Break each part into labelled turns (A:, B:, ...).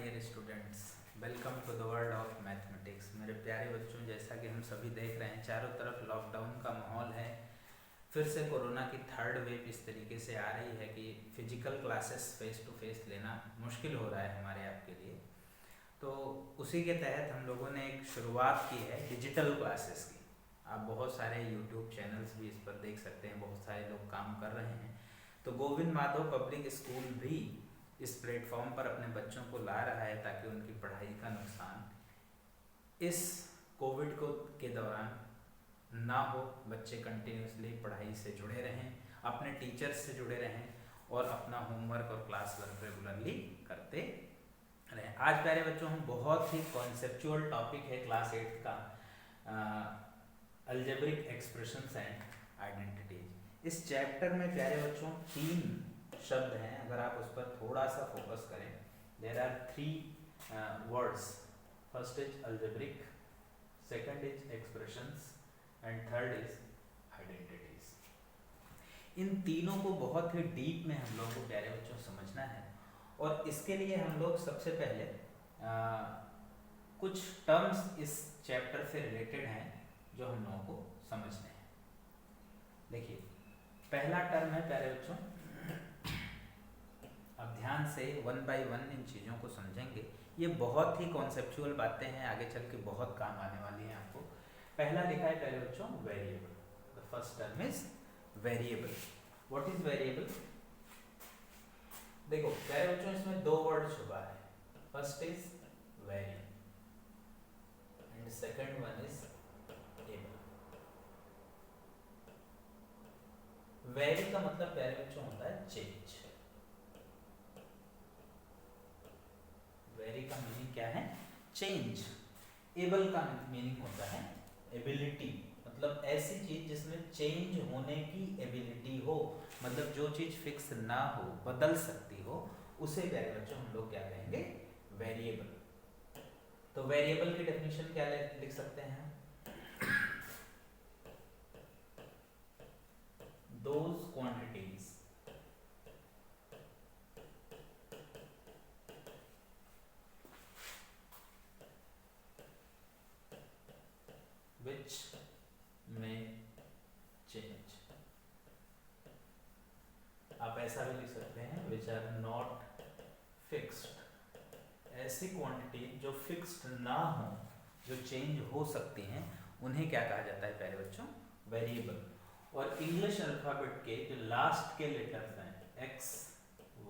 A: Dear students, welcome to the world of mathematics. मेरे प्यारे बच्चों, जैसा कि हम सभी देख रहे हैं चारों तरफ लॉकडाउन का माहौल है। फिर से कोरोना की थर्ड वेव इस तरीके से आ रही है कि physical classes face to face लेना मुश्किल हो रहा है हमारे आपके लिए। तो उसी के तहत हम लोगों ने एक शुरुआत की है डिजिटल क्लासेस की। आप बहुत सारे यूट्यूब चैनल्स भी इस पर देख सकते हैं, बहुत सारे लोग काम कर रहे हैं। तो गोविंद माधव पब्लिक स्कूल भी इस प्लेटफॉर्म पर अपने बच्चों को ला रहा है ताकि उनकी पढ़ाई का नुकसान इस कोविड के दौरान ना हो। बच्चे कंटिन्यूसली पढ़ाई से जुड़े रहें, अपने टीचर्स से जुड़े रहें और अपना होमवर्क और क्लास वर्क रेगुलरली करते रहें। आज प्यारे बच्चों, हम बहुत ही कॉन्सेप्चुअल टॉपिक है क्लास 8 का, अलजेब्रिक एक्सप्रेशंस एंड आइडेंटिटीज। इस चैप्टर में प्यारे बच्चों 3 शब्द हैं। अगर आप उस पर थोड़ा सा फोकस करें, there are 3 words. First is algebraic, second is expressions and third is identities. इन तीनों को बहुत ही डीप में हम लोगों को प्यारे बच्चों समझना है और इसके लिए हम लोग सबसे पहले कुछ टर्म्स इस चैप्टर से रिलेटेड हैं जो हम लोगों को समझने हैं। देखिए, पहला टर्म है प्यारे बच्चों, अब ध्यान से 1 बाय 1 इन चीज़ों को समझेंगे। ये बहुत ही कॉन्सेप्चुअल बातें हैं, आगे चल के बहुत काम आने वाली हैं आपको। पहला लिखा है प्यारे बच्चों variable. The first term is variable. What is variable? देखो प्यारे बच्चों, इसमें 2 वर्ड छुपा है। First is very and second one is able. Very का मतलब प्यारे बच्चों होता है चेंज। वेरी का मीनिंग क्या है? चेंज। एबल का मीनिंग होता है एबिलिटी, मतलब ऐसी चीज जिसमें चेंज होने की एबिलिटी हो, मतलब जो चीज फिक्स ना हो, बदल सकती हो, उसे प्यारे बच्चों हम लोग क्या कहेंगे? वेरिएबल। तो वेरिएबल की डेफिनेशन क्या लिख सकते हैं? Those quantities which may change। आप ऐसा भी लिख सकते हैं which are not fixed। ऐसी क्वांटिटी जो फिक्स्ड ना हो, जो चेंज हो सकती हैं, उन्हें क्या कहा जाता है प्यारे बच्चों? वेरिएबल। और इंग्लिश अल्फाबेट के जो लास्ट के लेटर्स हैं X,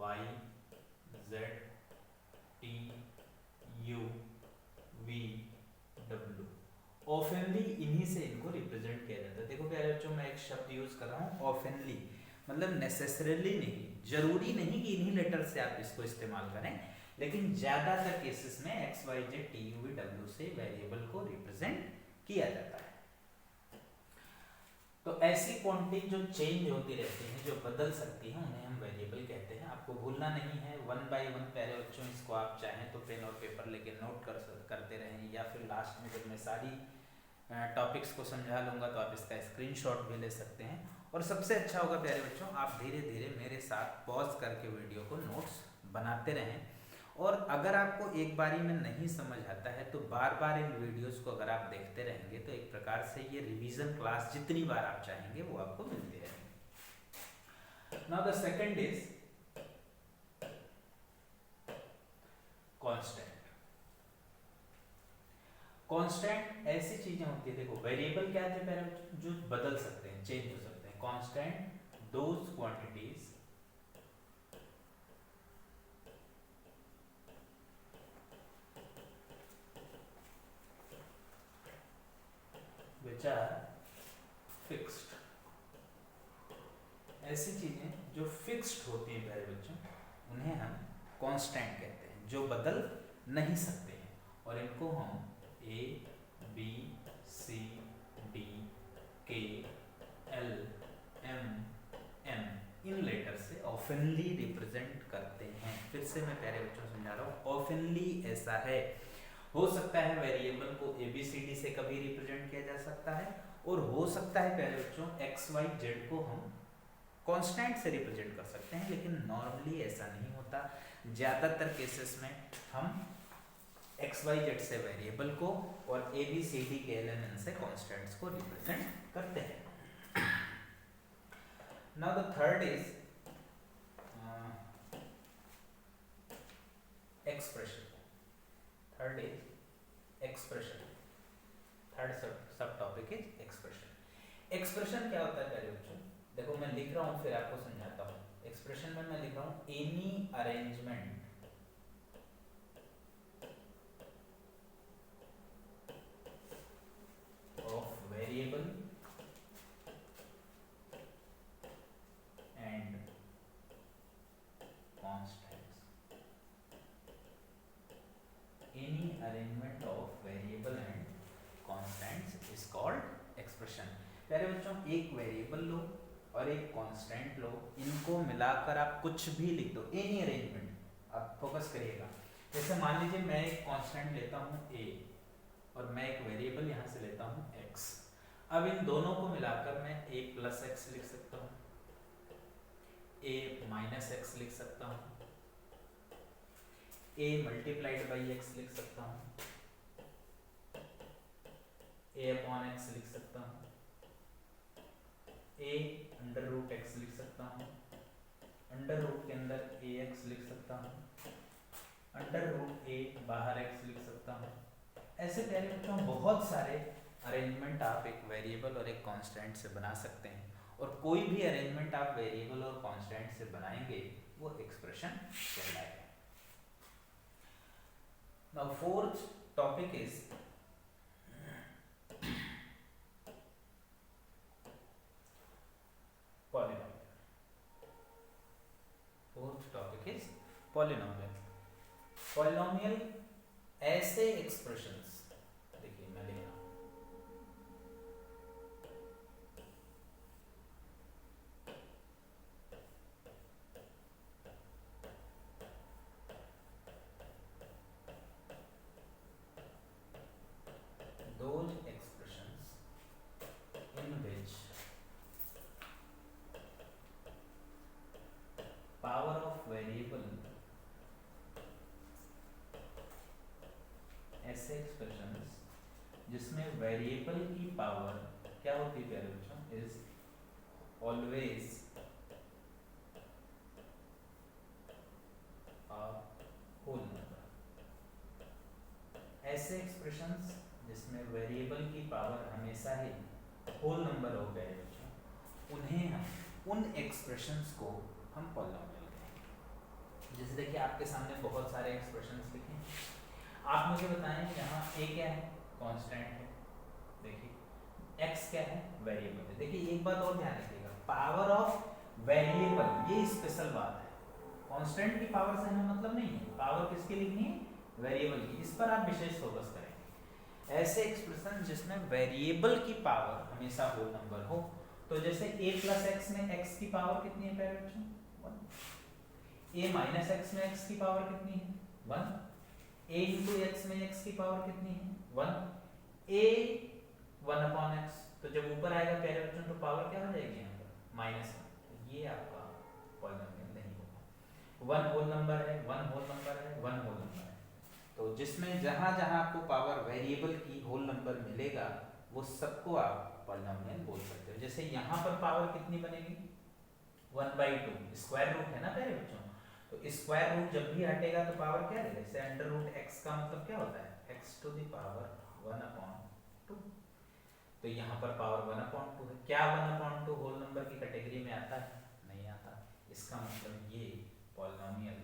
A: Y, Z, T, U, V, W, ऑफनली इन्हीं से इनको रिप्रेजेंट किया जाता है। देखो प्यारे बच्चों, मैं एक शब्द यूज कर रहा हूँ ऑफनली, मतलब नेसेसरीली नहीं, जरूरी नहीं कि इन्हीं लेटर से आप इसको इस्तेमाल करें, लेकिन ज्यादातर केसेस में X, Y, Z, T, U, V, W से वेरिएबल को रिप्रेजेंट किया जाता है। तो ऐसी क्वांटिटी जो चेंज होती रहती हैं, जो बदल सकती हैं, उन्हें हम वेरिएबल कहते हैं। आपको भूलना नहीं है 1 बाय 1 प्यारे बच्चों। इसको आप चाहें तो पेन और पेपर लेके नोट करते रहें, या फिर लास्ट में जब मैं सारी टॉपिक्स को समझा लूँगा तो आप इसका स्क्रीनशॉट भी ले सकते हैं। और सबसे अच्छा होगा प्यारे बच्चों, आप धीरे धीरे मेरे साथ पॉज करके वीडियो को नोट्स बनाते रहें। और अगर आपको एक बारी में नहीं समझ आता है तो बार बार इन वीडियोस को अगर आप देखते रहेंगे तो एक प्रकार से ये रिवीजन क्लास जितनी बार आप चाहेंगे वो आपको मिलती रहेगी। Now the second is constant. Constant ऐसी चीजें होती है, देखो वेरिएबल क्या थे पहले, जो बदल सकते हैं, चेंज हो सकते हैं। Constant those quantities which are fixed। ऐसी चीजें जो फिक्स्ड होती हैं प्यारे बच्चों, उन्हें हम कांस्टेंट कहते हैं, जो बदल नहीं सकते हैं। और इनको हम A, B, C, D, K, L, M, N in letter से ऑफनली रिप्रेजेंट करते हैं। फिर से मैं प्यारे बच्चों समझा रहा हूँ, ऑफनली ऐसा है। हो सकता है वेरिएबल को ABCD से कभी रिप्रेजेंट किया जा सकता है, और हो सकता है प्यारे बच्चों X, Y, Z को हम कांस्टेंट से रिप्रेजेंट कर सकते हैं, लेकिन नॉर्मली ऐसा नहीं होता। होता। ज़्यादातर केसेस में हम एक्स वाई जेड से वेरिएबल को और ए बी सी डी के एलिमेंट से कॉन्स्टेंट्स को रिप्रेजेंट करते हैं। Now the third is expression. Third is expression. Third सब टॉपिक इज एक्सप्रेशन। एक्सप्रेशन क्या होता है प्यारे बच्चों? देखो मैं लिख रहा हूँ फिर आपको समझाता हूँ। एक्सप्रेशन में मैं लिख रहा हूँ any arrangement of variable and constants. Any arrangement of variable and constants is called expression. प्यारे बच्चों एक वेरिएबल लो और एक कांस्टेंट लो, इनको मिलाकर आप कुछ भी लिख दो, एनी अरेंजमेंट। आप फोकस करिएगा। जैसे मान लीजिए मैं एक कांस्टेंट लेता हूँ a और मैं एक वेरिएबल यहाँ से लेता हूँ x। अब इन दोनों को मिलाकर मैं a प्लस एक्स लिख सकता हूँ, a माइनस एक्स लिख सकता हूँ, a मल्टीप्लाइड बाई एक्स लिख सकता हूँ, a अपॉन एक्स लिख सकता हूँ, a अंडर रूट एक्स लिख सकता हूँ, अंडर रूट के अंदर ए एक्स लिख सकता हूँ, अंडर रूट ए बाहर एक्स लिख सकता हूँ। ऐसे प्यारे बच्चों बहुत सारे अरेंजमेंट आप एक वेरिएबल और एक कांस्टेंट से बना सकते हैं, और कोई भी अरेंजमेंट आप वेरिएबल और कांस्टेंट से बनाएंगे वो एक्सप्रेशन कहलाएगा। Now fourth topic is polynomial. Fourth topic is polynomial. Polynomial ऐसे एक्सप्रेशंस, देखिए मैं लिख रहा हूं those expressions in which power of variable, ऐसे एक्सप्रेशंस जिसमें वेरिएबल की पावर क्या होती है प्यारे बच्चों, is always a whole number. ऐसे एक्सप्रेशंस जिसमें वेरिएबल की पावर हमेशा ही होल नंबर हो गए बच्चों, उन्हें हम उन एक्सप्रेशंस को हम पॉलिनोमियल कहेंगे। जैसे देखिए आपके सामने बहुत सारे एक्सप्रेशंस लिखे हैं, आप मुझे बताएं यहाँ a क्या है, कांस्टेंट है, देखिए x क्या है, वेरिएबल है। देखिए एक बात और ध्यान रखिएगा, पावर ऑफ वेरिएबल ये स्पेशल बात है। कांस्टेंट की पावर से हमें मतलब नहीं है, पावर किसकी लिखनी है, वेरिएबल की। इस पर आप विशेष फोकस करेंगे। ऐसे एक्सप्रेशन जिसमें वेरिएबल की पावर हमेशा होल नंबर हो, तो जैसे a प्लस एक्स में x की पावर कितनी है प्यारे बच्चों, 1। a माइनस एक्स में x की पावर कितनी है, 1। a इंटू एक्स में x की पावर कितनी है, 1। a 1 अपॉन एक्स, तो जब ऊपर आएगा प्यारे बच्चों तो पावर क्या हो जाएगी यहाँ पर, -1। तो ये आपका पॉलिनोमियल नहीं होगा। 1 होल नंबर है, 1 होल नंबर है, 1 होल नंबर है। तो जिसमें जहां जहां आपको पावर वेरिएबल की होल नंबर मिलेगा वो सबको आप पॉलिनोमियल बोल सकते हो। जैसे यहाँ पर पावर कितनी बनेगी, 1/2, स्क्वायर रूट है ना प्यारे बच्चों, तो स्क्वायर रूट जब भी हटेगा तो पावर क्या रहेगा, जैसे अंडर रूट x का मतलब क्या होता है, x टू द पावर 1/2। तो यहाँ पर पावर 1/2 है। क्या 1/2 होल नंबर की कैटेगरी में आता है, नहीं आता। इसका मतलब ये पॉलिनोमियल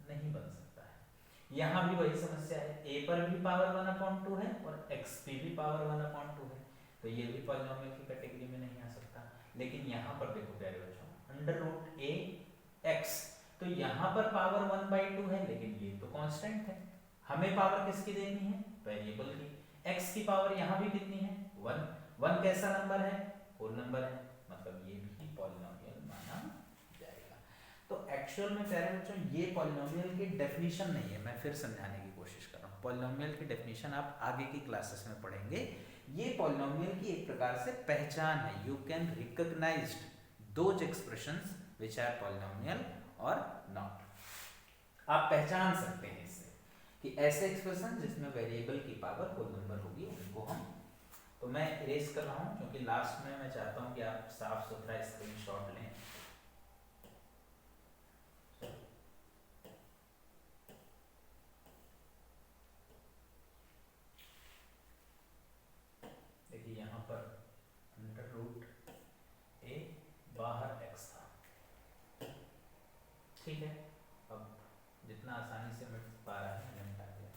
A: नहीं बन सकता है। यहाँ भी वही समस्या है, a पर भी पावर 1/2 है और x पे भी पावर 1/2 है, तो ये भी पॉलिनोमियल की कैटेगरी में नहीं आ सकता। लेकिन यहाँ पर देखो प्यारे बच्चों, अंडर रूट a x, तो यहाँ पर पावर 1/2 है, लेकिन ये तो कांस्टेंट है। हमें पावर किसकी देनी है, वेरिएबल की। x की पावर यहाँ भी कितनी है, 1। 1 कैसा नंबर है, होल नंबर है, मतलब ये भी पॉलिनोमियल माना जाएगा। तो एक्चुअल में प्यारे बच्चों ये पॉलिनोमियल की डेफिनेशन नहीं है, मैं फिर समझाने की कोशिश कर रहा हूँ। पॉलिनोमियल की डेफिनेशन आप आगे की क्लासेस में पढ़ेंगे। ये पॉलिनोमियल की एक प्रकार से पहचान है। You can recognise those expressions which are polynomial और नॉट। आप पहचान सकते हैं इससे कि ऐसे एक्सप्रेशन जिसमें वेरिएबल की पावर होल नंबर होगी उनको हम, तो मैं इरेज कर रहा हूँ क्योंकि लास्ट में मैं चाहता हूँ कि आप साफ सुथरा स्क्रीनशॉट लें। देखिए यहाँ पर अंडर रूट ए बाहर एक्स था, ठीक है। अब जितना आसानी से मिट पा रहा है मैंने मिटा दिया।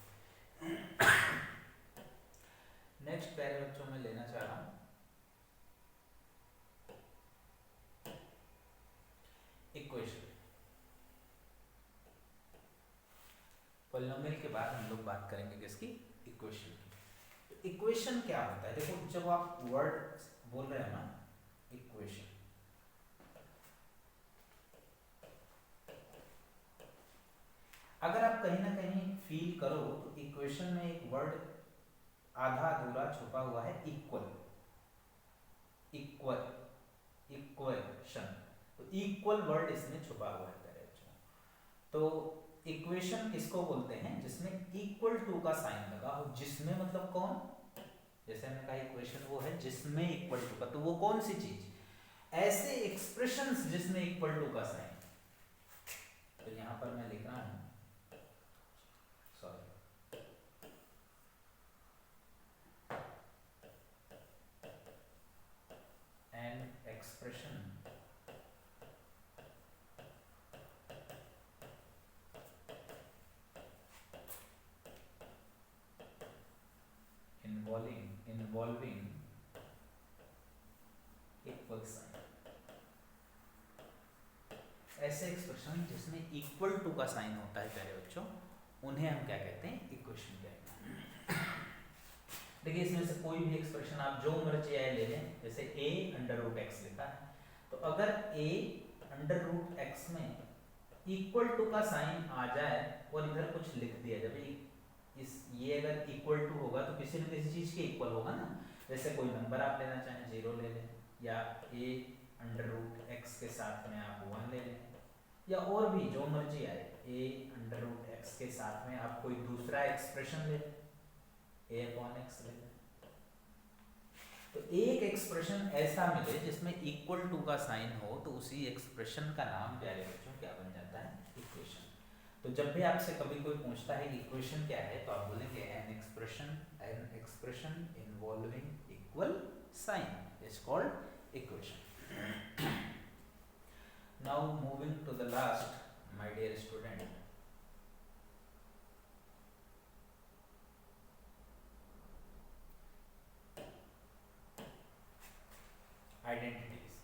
A: नेक्स्ट प्यारे बच्चों में लेना चाह रहा हूँ इक्वेशन। पॉलिनोमियल के बाद हम लोग बात करेंगे किसकी, इक्वेशन की। तो इक्वेशन क्या होता है, देखो जब आप वर्ड बोल रहे हैं ना इक्वेशन, अगर आप कहीं ना कहीं फील करो तो इक्वेशन में एक वर्ड आधा अधूरा छुपा हुआ है, इक्वल, इक्वल, इक्वेशन। तो इक्वल वर्ड इसमें छुपा हुआ है प्यारे बच्चों। तो इक्वेशन किसको बोलते हैं, जिसमें इक्वल टू का साइन लगा हो, जिसमें मतलब कौन, जैसे हमने कहा इक्वेशन वो है जिसमें इक्वल टू का, तो वो कौन सी चीज, ऐसे एक्सप्रेशंस जिसमें इक्वल टू का साइन। तो यहां पर मैं लिख रहा हूं, sorry, an expression involving equal sign. ऐसे एक्सप्रेशन जिसमें इक्वल टू का साइन होता है प्यारे बच्चों, उन्हें हम क्या कहते हैं, इक्वेशन कहते हैं। देखिए इसमें से कोई भी एक्सप्रेशन आप जो मर्जी आए ले लें, जैसे a अंडर रूट एक्स लिखा है, तो अगर a अंडर रूट एक्स में इक्वल टू का साइन आ जाए और इधर कुछ लिख दिया, जब इस ये अगर इक्वल टू होगा तो किसी न किसी चीज के इक्वल होगा ना, जैसे कोई नंबर आप लेना चाहें, 0 ले लें, या a अंडर रूट एक्स के साथ में आप 1 ले लें, या और भी जो मर्जी आए, a अंडर रूट एक्स के साथ में आप कोई दूसरा एक्सप्रेशन ले लें, a अपॉन एक्स ले लें। तो एक एक्सप्रेशन ऐसा मिले जिसमें इक्वल टू का साइन हो, तो उसी एक्सप्रेशन का नाम प्यारे बच्चों क्या बन जाता है, इक्वेशन। तो जब भी आपसे कभी कोई पूछता है कि इक्वेशन क्या है, तो आप बोलेंगे an expression involving equal sign is called equation. Now moving to the last my dear student, identities.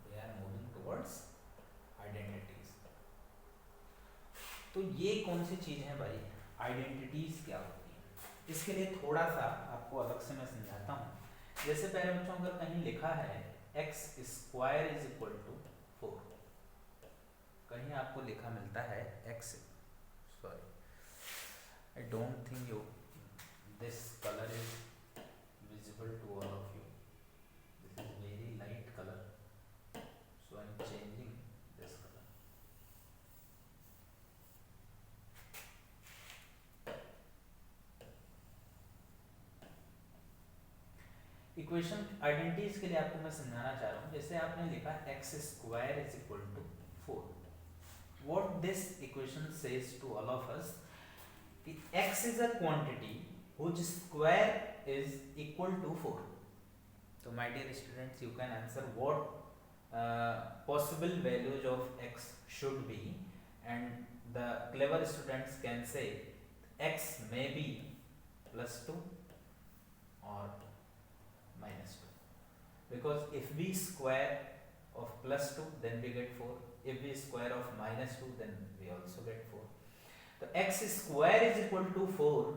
A: We are moving towards identities. तो ये कौन सी चीज है भाई, आइडेंटिटीज क्या होती है, इसके लिए थोड़ा सा आपको अलग से मैं समझाता हूँ। जैसे पहले बच्चों अगर कहीं लिखा है x square is equal to 4, कहीं आपको लिखा मिलता है x, sorry I don't think you this colour is visible to all of you, this is very light colour, so I am changing this colour. Equation identities के लिए आपको मैं समझाना चाह रहा हूँ। जैसे आपने लिखा x square is equal to 4, what this equation says to all of us कि x is a quantity whose square is equal to 4. So my dear students, you can answer what possible values of x should be, and the clever students can say x may be plus 2 or minus 2, because if we square of plus 2 then we get 4, if we square of minus 2 then we also get 4. So x square is equal to 4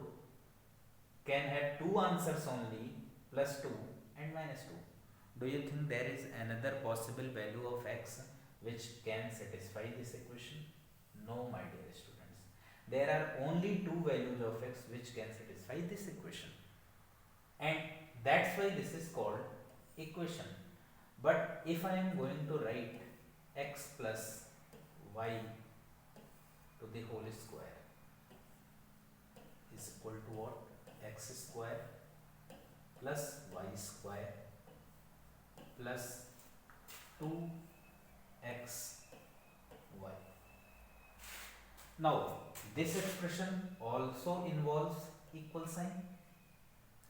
A: can have two answers only, plus 2 and minus 2. Do you think there is another possible value of x which can satisfy this equation? No, my dear students. There are only two values of x which can satisfy this equation, and that's why this is called equation. But if I am going to write x plus y y to the whole square is equal to what? X square plus y square plus 2xy. Now this expression also involves equal sign,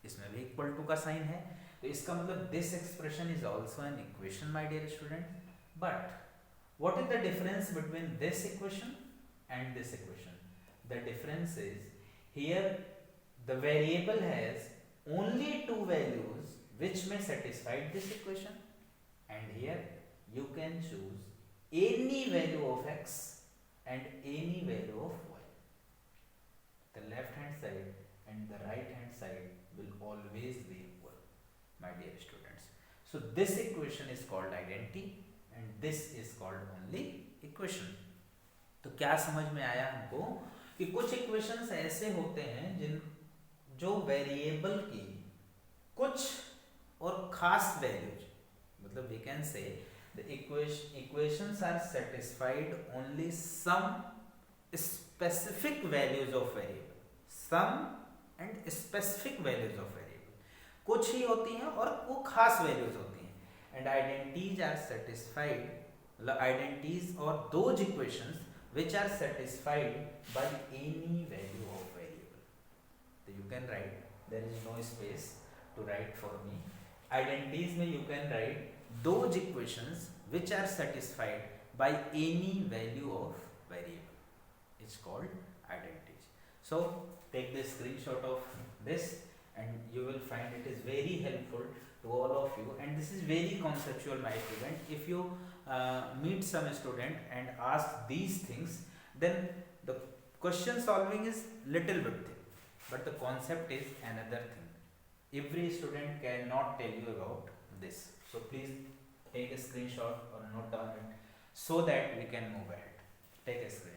A: इसमें भी equal to का sign है, तो इसका मतलब this expression is also an equation my dear student. But what is the difference between this equation and this equation? The difference is here the variable has only two values which may satisfy this equation, and here you can choose any value of x and any value of y. The left hand side and the right hand side will always be equal, my dear students. So this equation is called identity and this is called only equation. तो क्या समझ में आया हमको कि कुछ equations ऐसे होते हैं जिन जो वेरिएबल की कुछ और खास वैल्यूज, मतलब we can say the equations are satisfied only some specific values of variable, some and specific values of variable, कुछ ही होती हैं और वो खास वैल्यूज होती हैं. एंड आइडेंटिटीज आर सेटिस्फाइड, मतलब आइडेंटिटीज और those equations which are satisfied by any value of variable. So you can write, there is no space to write for me. Identities में you can write those equations which are satisfied by any value of variable. It's called identities. So take the screenshot of this and you will find it is very helpful to all of you, and this is very conceptual, my student. If you meet some student and ask these things, then the question solving is little bit thing, but the concept is another thing. Every student cannot tell you about this, so please take a screenshot or note down it so that we can move ahead. Take a screenshot.